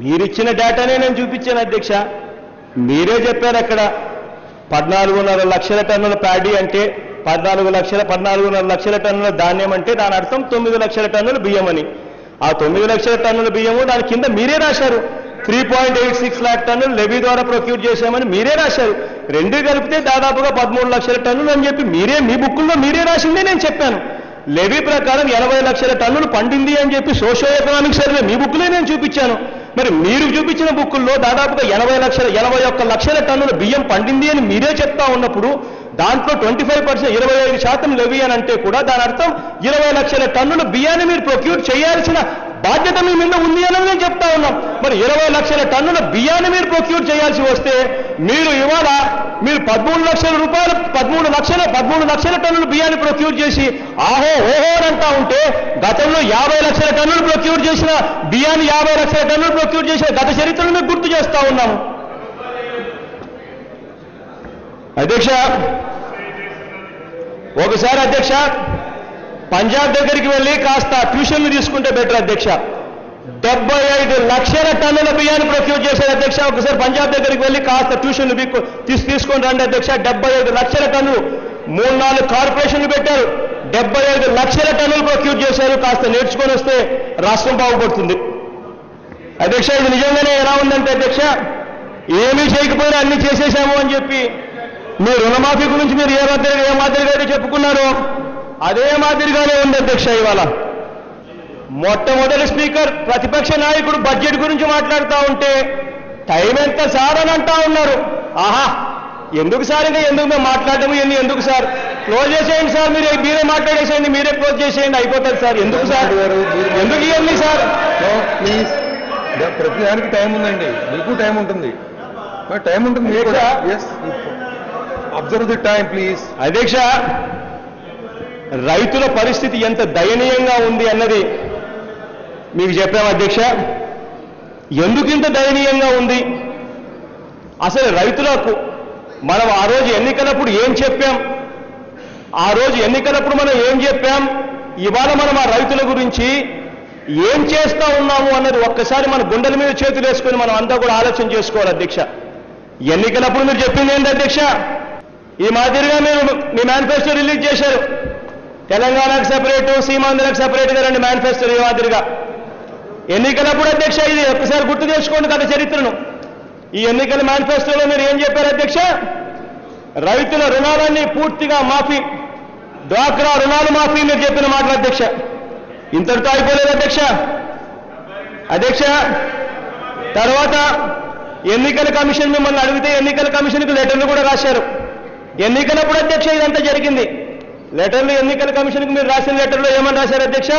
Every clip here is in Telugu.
మీరిచ్చిన డేటానే నేను చూపించాను అధ్యక్ష. మీరే చెప్పారు అక్కడ 14.5 లక్షల టన్నుల ప్యాడీ అంటే 14.5 లక్షల టన్నుల ధాన్యం అంటే దాని అర్థం 9 లక్షల టన్నుల బియ్యం అని. ఆ 9 లక్షల టన్నుల బియ్యము దాని కింద మీరే రాశారు 3.86 lakh టన్నులు లెవీ ద్వారా ప్రొక్యూర్ చేశామని మీరే రాశారు. రెండు కలిపితే దాదాపుగా 13 లక్షల టన్నులు అని చెప్పి మీరే మీ బుక్కుల్లో మీరే రాసిందే నేను చెప్పాను. లెవీ ప్రకారం 80 లక్షల టన్నులు పండింది అని చెప్పి సోషో ఎకనామిక్ సర్వే మీ బుక్లే నేను చూపించాను. మరి మీరు చూపించిన బుక్కుల్లో దాదాపుగా 81 లక్షల టన్నుల బియ్యం పండింది అని మీరే చెప్తా ఉన్నప్పుడు దాంట్లో 25%, 25% లెవీ అని అంటే కూడా దాని అర్థం 20 లక్షల టన్నుల బియ్యాన్ని మీరు ప్రొక్యూర్ చేయాల్సిన బాధ్యత మీ మీద ఉంది అని నేను చెప్తా ఉన్నాం. మరి 20 లక్షల టన్నుల బియ్యాన్ని మీరు ప్రొక్యూర్ చేయాల్సి వస్తే మీరు ఇవాళ మీరు 13 లక్షల రూపాయలు 13 లక్షల టన్నుల బియ్యాన్ని ప్రొక్యూర్ చేసి ఆహో ఓహో అని అంటా ఉంటే గతంలో 50 లక్షల టన్నులు ప్రొక్యూర్ చేసిన బియ్యాన్ని 50 లక్షల టన్నులు ప్రొక్యూర్ చేసిన గత చరిత్రను మేము గుర్తు చేస్తా ఉన్నాము. అధ్యక్ష ఒకసారి అధ్యక్ష పంజాబ్ దగ్గరికి వెళ్ళి కాస్త ట్యూషన్లు తీసుకుంటే బెటర్ అధ్యక్ష. 75 లక్షల టన్నుల బియ్యాన్ని ప్రొక్యూర్ చేశారు అధ్యక్ష. ఒకసారి పంజాబ్ దగ్గరికి వెళ్ళి కాస్త ట్యూషన్లు తీసుకొని రండి అధ్యక్ష. 75 లక్షల టన్నులు 3-4 కార్పొరేషన్లు పెట్టారు. 75 లక్షల టన్నులు ప్రొక్యూర్ చేశారు. కాస్త నేర్చుకొని వస్తే రాష్ట్రం బాగుపడుతుంది అధ్యక్ష. ఇది నిజంగానే ఎలా ఉందంటే అధ్యక్ష ఏమీ చేయకపోయినా అన్ని చేసేశాము అని చెప్పి మీ రుణమాఫీ గురించి మీరు ఏ మాదిరిగా అయితే చెప్పుకున్నారో అదే మాదిరిగానే ఉంది అధ్యక్ష. ఇవాళ మొట్టమొదటి స్పీకర్ ప్రతిపక్ష నాయకుడు బడ్జెట్ గురించి మాట్లాడుతూ ఉంటే టైం ఎంత సార్ అని అంటా ఉన్నారు. ఆహా ఎందుకు సార్ ఇంకా ఎందుకు మేము మాట్లాడము ఇవన్నీ ఎందుకు సార్ క్లోజ్ చేసేయండి సార్, మీరే మాట్లాడేసేయండి, మీరే క్లోజ్ చేసేయండి అయిపోతుంది సార్. ఎందుకు సార్ ఎందుకు ఇవన్నీ సార్? ప్లీజ్ ప్రతి దానికి టైం ఉందండి, మీకు టైం ఉంటుంది, టైం ఉంటుంది. Observe the time please. అధ్యక్ష రైతుల పరిస్థితి ఎంత దయనీయంగా ఉంది అన్నది మీకు చెప్పాము అధ్యక్ష. ఎందుకు ఇంత దయనీయంగా ఉంది అసలు రైతులకు మనం ఆ రోజు ఎన్నికలప్పుడు ఏం చెప్పాం, ఆ రోజు ఎన్నికలప్పుడు మనం ఏం చెప్పాం, ఇవాళ మనం ఆ రైతుల గురించి ఏం చేస్తా ఉన్నాము అన్నది ఒక్కసారి మన గుండెల మీద చేతులు వేసుకొని మనం అంతా కూడా ఆలోచన చేసుకోవాలి అధ్యక్ష. ఎన్నికలప్పుడు మీరు చెప్పింది ఏంటి అధ్యక్ష? ఈ మాదిరిగా మీరు మీ మేనిఫెస్టో రిలీజ్ చేశారు. తెలంగాణకు సెపరేటు సీమాంధ్రకు సెపరేట్గా రండి మేనిఫెస్టో ఈ మాదిరిగా. ఎన్నికలప్పుడు అధ్యక్ష ఇది ఒక్కసారి గుర్తు చేసుకోండి గత చరిత్రను. ఈ ఎన్నికల మేనిఫెస్టోలో మీరు ఏం చెప్పారు అధ్యక్ష? రైతుల రుణాలన్నీ పూర్తిగా మాఫీ, డ్వాక్రా రుణాలు మాఫీ మీరు చెప్పిన మాటలు అధ్యక్ష. ఇంతటితో అయిపోలేదు అధ్యక్ష. అధ్యక్ష తర్వాత ఎన్నికల కమిషన్ మిమ్మల్ని అడిగితే ఎన్నికల కమిషన్కి లెటర్లు కూడా రాశారు. ఎన్నికలప్పుడు అధ్యక్ష ఇదంతా జరిగింది. లెటర్లు ఎన్నికల కమిషన్కి మీరు రాసిన లెటర్లో ఏమని రాశారు అధ్యక్ష?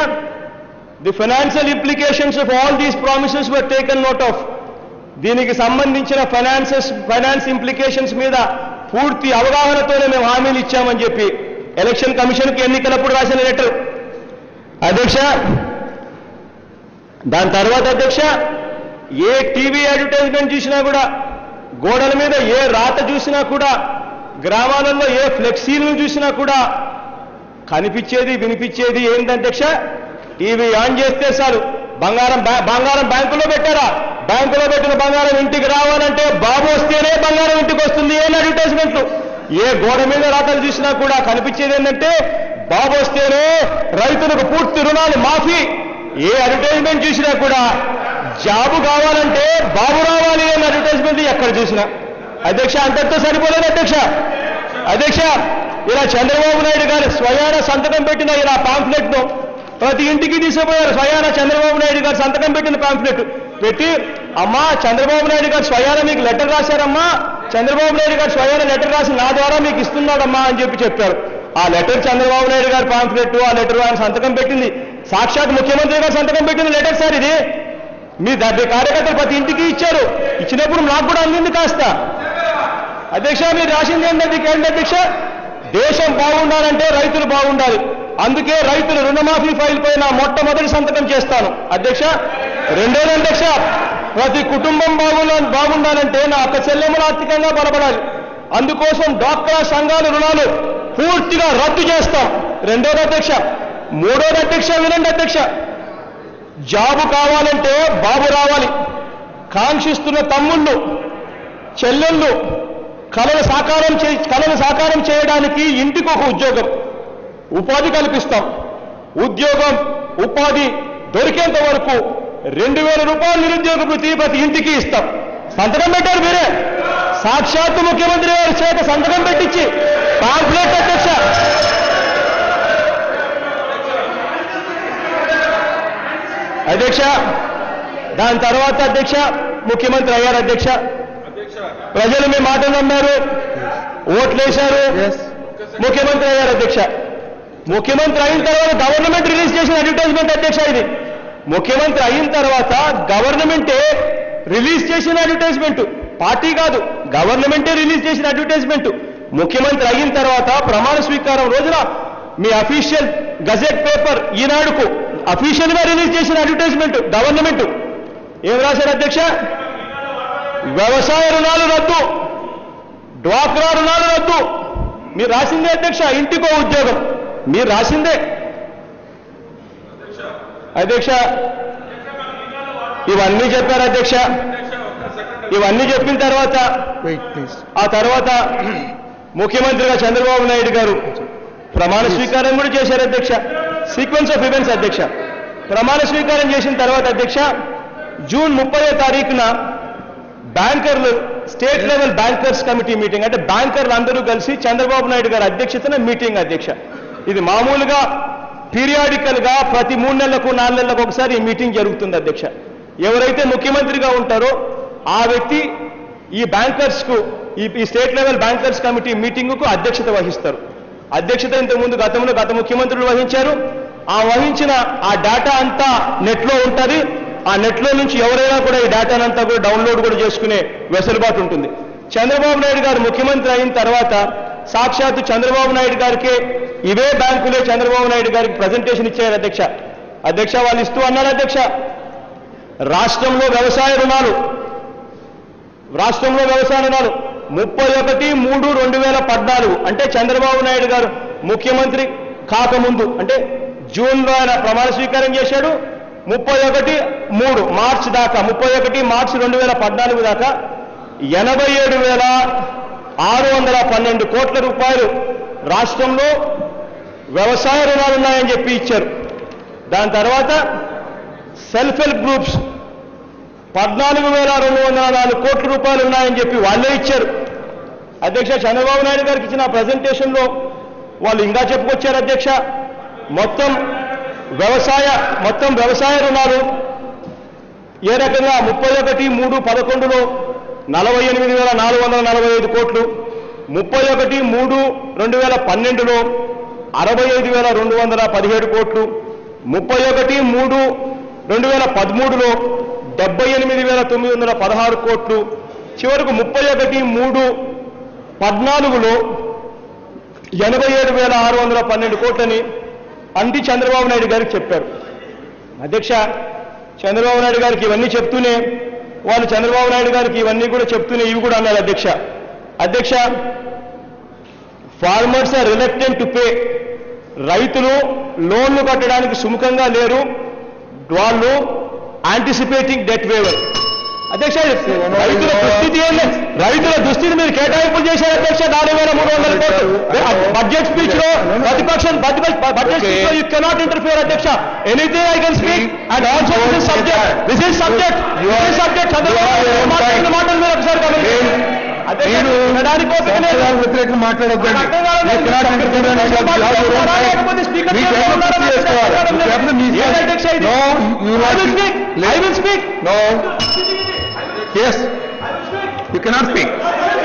The financial implications of all these promises were taken note of. దీనికి సంబంధించిన ఫైనాన్స్ ఇంప్లికేషన్స్ మీద పూర్తి అవగాహనతోనే మేము హామీలు ఇచ్చామని చెప్పి ఎలక్షన్ కమిషన్కి ఎన్నికలప్పుడు రాసిన లెటర్ అధ్యక్ష. దాని తర్వాత అధ్యక్ష ఏ టీవీ అడ్వర్టైజ్మెంట్ చూసినా కూడా, గోడల మీద ఏ రాత చూసినా కూడా, గ్రామాలలో ఏ ఫ్లెక్సీలను చూసినా కూడా కనిపించేది వినిపించేది ఏంటధ్యక్ష? టీవీ ఆన్ చేస్తే చాలు బంగారం బ్యాంకులో పెట్టారా, బ్యాంకులో పెట్టిన బంగారం ఇంటికి రావాలంటే బాబు వస్తేనే బంగారం ఇంటికి వస్తుంది అని అడ్వర్టైజ్మెంట్లు. ఏ గోడ మీద రాతలు చూసినా కూడా కనిపించేది ఏంటంటే బాబు వస్తేనే రైతులకు పూర్తి రుణాలు మాఫీ. ఏ అడ్వర్టైజ్మెంట్ చూసినా కూడా జాబు కావాలంటే బాబు రావాలి అని అడ్వర్టైజ్మెంట్ ఎక్కడ చూసినా అధ్యక్ష. అంతటితో సరిపోలేదు అధ్యక్ష. అధ్యక్ష ఇలా చంద్రబాబు నాయుడు గారు స్వయాన సంతకం పెట్టిన ఇలా పాంఫ్లెట్ను ప్రతి ఇంటికి తీసుకుపోయారు. స్వయాన చంద్రబాబు నాయుడు గారు సంతకం పెట్టిన పాంఫ్లెట్ పెట్టి, అమ్మా చంద్రబాబు నాయుడు గారు స్వయాన మీకు లెటర్ రాశారమ్మా, చంద్రబాబు నాయుడు గారు స్వయాన లెటర్ రాసి నా ద్వారా మీకు ఇస్తున్నాడమ్మా అని చెప్పారు. ఆ లెటర్ చంద్రబాబు నాయుడు గారు పాంఫ్లెట్, ఆ లెటర్ ఆయన సంతకం పెట్టింది. సాక్షాత్ ముఖ్యమంత్రి గారు సంతకం పెట్టిన లెటర్ సార్ ఇది. మీ కార్యకర్తలు ప్రతి ఇంటికి ఇచ్చారు. ఇచ్చినప్పుడు నాకు కూడా అందింది కాస్త. అధ్యక్ష మీరు రాసింది ఏంటి అధ్యక్ష? దేశం బాగుండాలంటే రైతులు బాగుండాలి, అందుకే రైతుల రుణమాఫీ ఫైల్ పైన మొట్టమొదటి సంతకం చేస్తాను అధ్యక్ష. రెండోది అధ్యక్ష ప్రతి కుటుంబం బాగుండాలంటే నా అక్క చెల్లెమ్మలు ఆర్థికంగా బలపడాలి, అందుకోసం డ్వాక్రా సంఘాల రుణాలు పూర్తిగా రద్దు చేస్తాం రెండోది అధ్యక్ష. మూడోది అధ్యక్ష వినండి అధ్యక్ష, జాబు కావాలంటే బాబు రావాలి, కాంక్షిస్తున్న తమ్ముళ్ళు చెల్లెళ్ళు కళను సాకారం చేయడానికి ఇంటికి ఒక ఉద్యోగం ఉపాధి కల్పిస్తాం. ఉద్యోగం ఉపాధి దొరికేంత వరకు 2000 రూపాయలు నిరుద్యోగ వృత్తి ప్రతి ఇంటికి ఇస్తాం. సంతకం పెట్టారు మీరే, సాక్షాత్తు ముఖ్యమంత్రి గారి చేత సంతకం పెట్టించి పాంప్లెట్ అధ్యక్ష. అధ్యక్ష దాని తర్వాత అధ్యక్ష ముఖ్యమంత్రి అయ్యారు. అధ్యక్ష ప్రజలు మీ మాట నమ్మారు, ఓట్లేశారు, ముఖ్యమంత్రి అయ్యారు. అధ్యక్ష ముఖ్యమంత్రి అయిన తర్వాత గవర్నమెంట్ రిలీజ్ చేసిన అడ్వర్టైజ్మెంట్ అధ్యక్ష ఇది. ముఖ్యమంత్రి అయిన తర్వాత గవర్నమెంటే రిలీజ్ చేసిన అడ్వర్టైజ్మెంట్, పార్టీ కాదు, గవర్నమెంటే రిలీజ్ చేసిన అడ్వర్టైజ్మెంట్. ముఖ్యమంత్రి అయిన తర్వాత ప్రమాణ స్వీకారం రోజున మీ అఫీషియల్ గజెట్ పేపర్ ఈనాడుకు అఫీషియల్ గా రిలీజ్ చేసిన అడ్వర్టైజ్మెంట్ గవర్నమెంట్. ఏం రాశారు అధ్యక్ష? వ్యవసాయ రుణాలు రద్దు, డ్వాక్రా రుణాలు రద్దు. మీరు రాసిందే అధ్యక్ష. ఇంటికో ఉద్యోగం మీరు రాసిందే అధ్యక్ష. ఇవన్నీ చెప్పారు అధ్యక్ష. ఇవన్నీ చెప్పిన తర్వాత ఆ తర్వాత ముఖ్యమంత్రిగా చంద్రబాబు నాయుడు గారు ప్రమాణ స్వీకారం కూడా చేశారు అధ్యక్ష. సీక్వెన్స్ ఆఫ్ ఈవెంట్స్ అధ్యక్ష. ప్రమాణ స్వీకారం చేసిన తర్వాత అధ్యక్ష జూన్ 30వ తారీఖున బ్యాంకర్లు state level bankers committee meeting, అంటే బ్యాంకర్లు అందరూ కలిసి చంద్రబాబు నాయుడు గారి అధ్యక్షతన మీటింగ్ అధ్యక్ష. ఇది మామూలుగా పీరియాడికల్ గా ప్రతి 3 నెలలకు 4 నెలలకు ఒకసారి ఈ మీటింగ్ జరుగుతుంది అధ్యక్ష. ఎవరైతే ముఖ్యమంత్రిగా ఉంటారో ఆ వ్యక్తి ఈ బ్యాంకర్స్ కు ఈ state level bankers committee meeting కు అధ్యక్షత వహిస్తారు. అధ్యక్షత ఇంతకుముందు గతంలో గత ముఖ్యమంత్రులు వహించారు. ఆ వహించిన ఆ డేటా అంతా నెట్లో ఉంటుంది. ఆ నెట్లో నుంచి ఎవరైనా కూడా ఈ డేటానంతా కూడా డౌన్లోడ్ కూడా చేసుకునే వెసులుబాటు ఉంటుంది. చంద్రబాబు నాయుడు గారు ముఖ్యమంత్రి అయిన తర్వాత సాక్షాత్తు చంద్రబాబు నాయుడు గారికి ఇవే బ్యాంకులే చంద్రబాబు నాయుడు గారికి ప్రజెంటేషన్ ఇచ్చారు అధ్యక్ష. అధ్యక్ష వాళ్ళు ఇస్తూ అన్నారు అధ్యక్ష, రాష్ట్రంలో వ్యవసాయ రుణాలు 31/3/2014 అంటే చంద్రబాబు నాయుడు గారు ముఖ్యమంత్రి కాకముందు, అంటే జూన్లో ఆయన ప్రమాణ స్వీకారం చేశాడు. 31 మార్చి దాకా 31 మార్చి 2014 దాకా 87,612 కోట్ల రూపాయలు రాష్ట్రంలో వ్యవసాయ రుణాలు ఉన్నాయని చెప్పి ఇచ్చారు. దాని తర్వాత సెల్ఫ్ హెల్ప్ గ్రూప్స్ 14,204 కోట్ల రూపాయలు ఉన్నాయని చెప్పి వాళ్ళే ఇచ్చారు. అధ్యక్ష చంద్రబాబు నాయుడు గారికి ఇచ్చిన ప్రజెంటేషన్లో వాళ్ళు ఇంకా చెప్పుకొచ్చారు అధ్యక్ష, మొత్తం వ్యవసాయ రుణాలు ఏ రకంగా 31/3/11లో 48,445 కోట్లు, 31/3/2012లో 65,217 కోట్లు, 31/3/2013లో 78,916 కోట్లు, చివరకు 31/3/14లో 87,612 కోట్లని అంది చంద్రబాబు నాయుడు గారికి చెప్పారు. అధ్యక్ష చంద్రబాబు నాయుడు గారికి ఇవన్నీ చెప్తూనే వాళ్ళు చంద్రబాబు నాయుడు గారికి ఇవన్నీ కూడా చెప్తూనే ఇవి కూడా అన్నారు అధ్యక్ష farmers are reluctant to pay. రైతులు లోన్లు కట్టడానికి సుముఖంగా లేరు, వాళ్ళు యాంటిసిపేటింగ్ డెట్ వేవర్. అధ్యక్ష రైతుల దుస్థితి ఏంటి? రైతుల దుస్థితి మీరు కేటాయింపులు చేశారు అధ్యక్ష 4,300 కోట్లు. బడ్జెట్ స్పీచ్ లో ప్రతిపక్షం బడ్జెట్ స్పీచ్ లో యూ కెనాట్ ఇంటర్ఫియర్ అధ్యక్ష. Anything I can speak and also this is subject Chandrababu మాటలు మీరు ఒకసారి వ్యతిరేకంగా మాట్లాడొద్దండి. Yes, you cannot speak.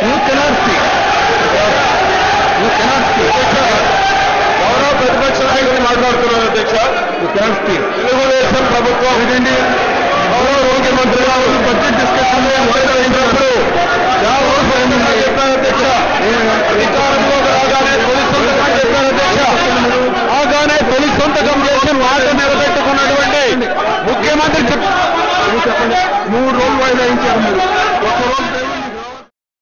You cannot speak. You cannot speak. గౌరవ ప్రతిపక్ష నాయకులు మాట్లాడుతున్నారు అధ్యక్ష. You cannot speak. తెలుగుదేశం ప్రభుత్వం గౌరవ ముఖ్యమంత్రి గారు బడ్జెట్ డిస్కషన్